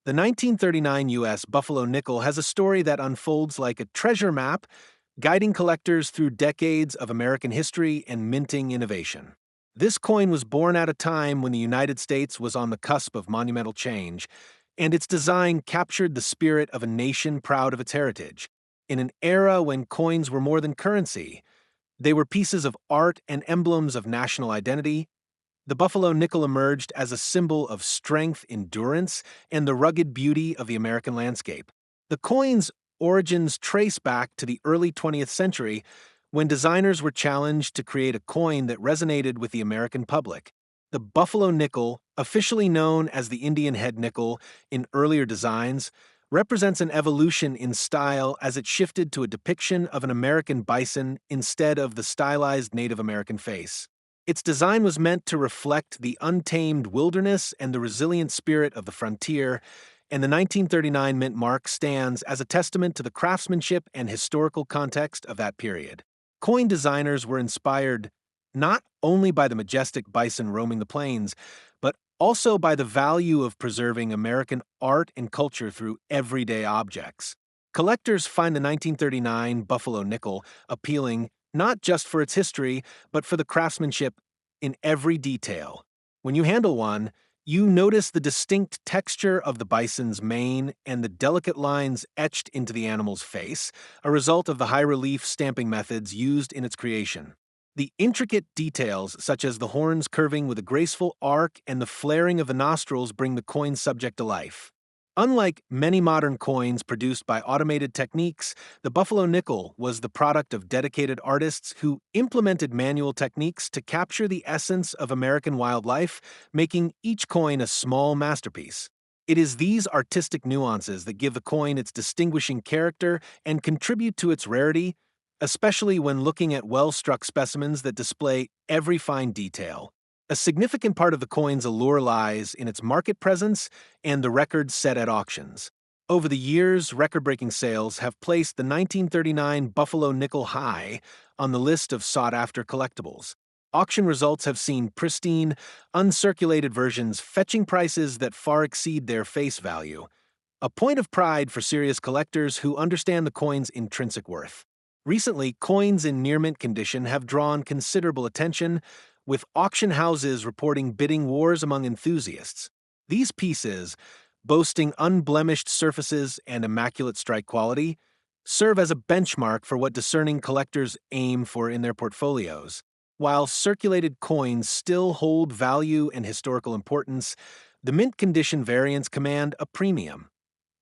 The 1939 U.S. Buffalo nickel has a story that unfolds like a treasure map, guiding collectors through decades of American history and minting innovation. This coin was born at a time when the United States was on the cusp of monumental change, and its design captured the spirit of a nation proud of its heritage. In an era when coins were more than currency, they were pieces of art and emblems of national identity. The buffalo nickel emerged as a symbol of strength, endurance, and the rugged beauty of the American landscape. The coin's origins trace back to the early 20th century when designers were challenged to create a coin that resonated with the American public. The buffalo nickel, officially known as the Indian head nickel in earlier designs, represents an evolution in style as it shifted to a depiction of an American bison instead of the stylized Native American face. Its design was meant to reflect the untamed wilderness and the resilient spirit of the frontier, and the 1939 mint mark stands as a testament to the craftsmanship and historical context of that period. Coin designers were inspired not only by the majestic bison roaming the plains, but also by the value of preserving American art and culture through everyday objects. Collectors find the 1939 buffalo nickel appealing not just for its history, but for the craftsmanship in every detail. When you handle one, you notice the distinct texture of the bison's mane and the delicate lines etched into the animal's face, a result of the high-relief stamping methods used in its creation. The intricate details, such as the horns curving with a graceful arc and the flaring of the nostrils, bring the coin's subject to life. Unlike many modern coins produced by automated techniques, the buffalo nickel was the product of dedicated artists who implemented manual techniques to capture the essence of American wildlife, making each coin a small masterpiece. It is these artistic nuances that give the coin its distinguishing character and contribute to its rarity, especially when looking at well-struck specimens that display every fine detail. A significant part of the coin's allure lies in its market presence and the records set at auctions. Over the years, record-breaking sales have placed the 1939 Buffalo nickel high on the list of sought-after collectibles. Auction results have seen pristine, uncirculated versions fetching prices that far exceed their face value, a point of pride for serious collectors who understand the coin's intrinsic worth. Recently, coins in near-mint condition have drawn considerable attention, with auction houses reporting bidding wars among enthusiasts. These pieces, boasting unblemished surfaces and immaculate strike quality, serve as a benchmark for what discerning collectors aim for in their portfolios. While circulated coins still hold value and historical importance, the mint condition variants command a premium,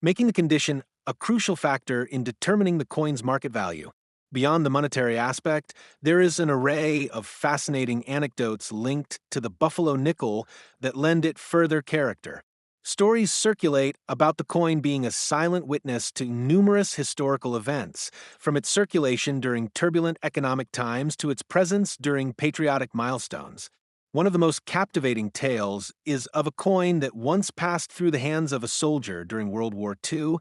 making the condition a crucial factor in determining the coin's market value. Beyond the monetary aspect, there is an array of fascinating anecdotes linked to the buffalo nickel that lend it further character. Stories circulate about the coin being a silent witness to numerous historical events, from its circulation during turbulent economic times to its presence during patriotic milestones. One of the most captivating tales is of a coin that once passed through the hands of a soldier during World War II,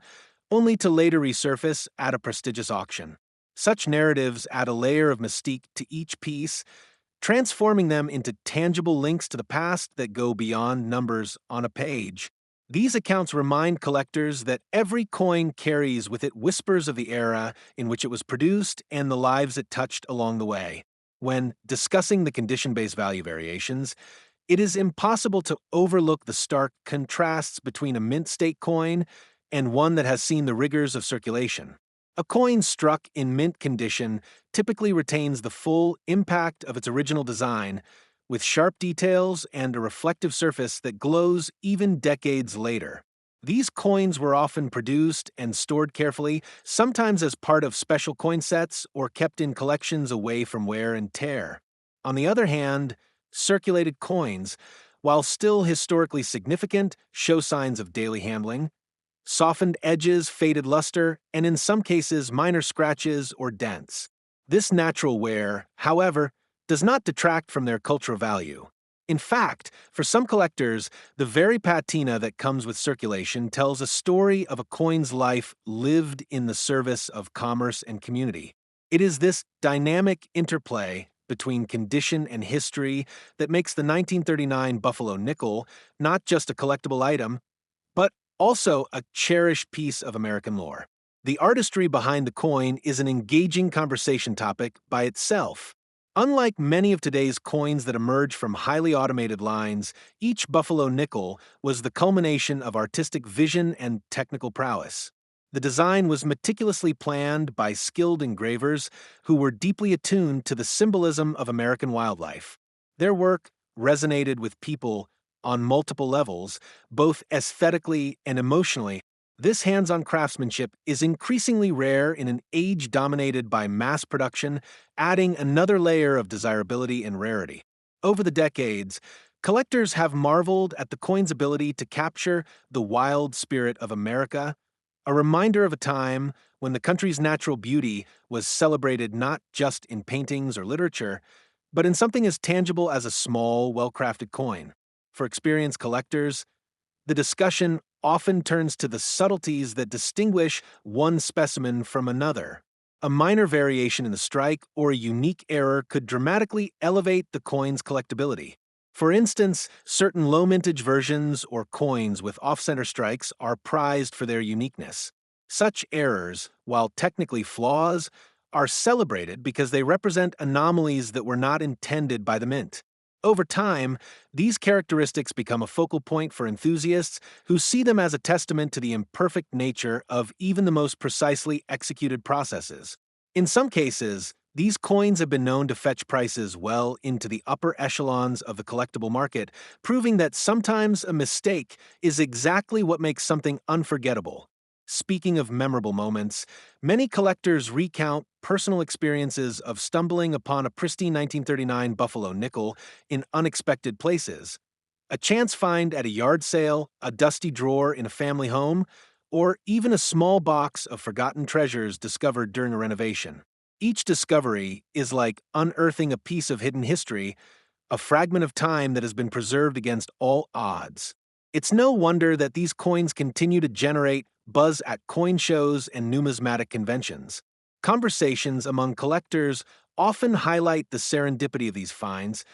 only to later resurface at a prestigious auction. Such narratives add a layer of mystique to each piece, transforming them into tangible links to the past that go beyond numbers on a page. These accounts remind collectors that every coin carries with it whispers of the era in which it was produced and the lives it touched along the way. When discussing the condition-based value variations, it is impossible to overlook the stark contrasts between a mint state coin and one that has seen the rigors of circulation. A coin struck in mint condition typically retains the full impact of its original design, with sharp details and a reflective surface that glows even decades later. These coins were often produced and stored carefully, sometimes as part of special coin sets or kept in collections away from wear and tear. On the other hand, circulated coins, while still historically significant, show signs of daily handling. Softened edges, faded luster, and in some cases minor scratches or dents. This natural wear, however, does not detract from their cultural value. In fact, for some collectors, the very patina that comes with circulation tells a story of a coin's life lived in the service of commerce and community. It is this dynamic interplay between condition and history that makes the 1939 Buffalo nickel not just a collectible item, but also a cherished piece of American lore. The artistry behind the coin is an engaging conversation topic by itself. Unlike many of today's coins that emerge from highly automated lines, each buffalo nickel was the culmination of artistic vision and technical prowess. The design was meticulously planned by skilled engravers who were deeply attuned to the symbolism of American wildlife. Their work resonated with people on multiple levels, both aesthetically and emotionally. This hands-on craftsmanship is increasingly rare in an age dominated by mass production, adding another layer of desirability and rarity. Over the decades, collectors have marveled at the coin's ability to capture the wild spirit of America, a reminder of a time when the country's natural beauty was celebrated not just in paintings or literature, but in something as tangible as a small, well-crafted coin. For experienced collectors, the discussion often turns to the subtleties that distinguish one specimen from another. A minor variation in the strike or a unique error could dramatically elevate the coin's collectability. For instance, certain low-mintage versions or coins with off-center strikes are prized for their uniqueness. Such errors, while technically flaws, are celebrated because they represent anomalies that were not intended by the mint. Over time, these characteristics become a focal point for enthusiasts who see them as a testament to the imperfect nature of even the most precisely executed processes. In some cases, these coins have been known to fetch prices well into the upper echelons of the collectible market, proving that sometimes a mistake is exactly what makes something unforgettable. Speaking of memorable moments, many collectors recount personal experiences of stumbling upon a pristine 1939 Buffalo nickel in unexpected places. A chance find at a yard sale, a dusty drawer in a family home, or even a small box of forgotten treasures discovered during a renovation. Each discovery is like unearthing a piece of hidden history, a fragment of time that has been preserved against all odds. It's no wonder that these coins continue to generate buzz at coin shows and numismatic conventions. Conversations among collectors often highlight the serendipity of these finds,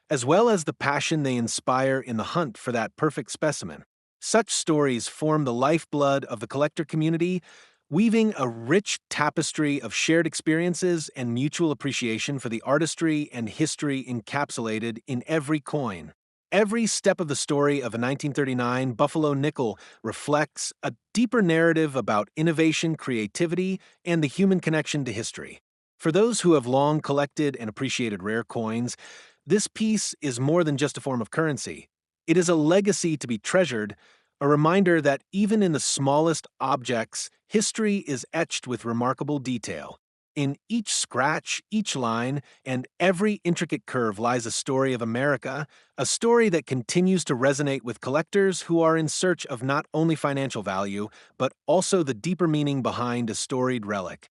as well as the passion they inspire in the hunt for that perfect specimen. Such stories form the lifeblood of the collector community, weaving a rich tapestry of shared experiences and mutual appreciation for the artistry and history encapsulated in every coin. Every step of the story of a 1939 Buffalo nickel reflects a deeper narrative about innovation, creativity, and the human connection to history. For those who have long collected and appreciated rare coins, this piece is more than just a form of currency. It is a legacy to be treasured, a reminder that even in the smallest objects, history is etched with remarkable detail. In each scratch, each line, and every intricate curve lies a story of America, a story that continues to resonate with collectors who are in search of not only financial value, but also the deeper meaning behind a storied relic.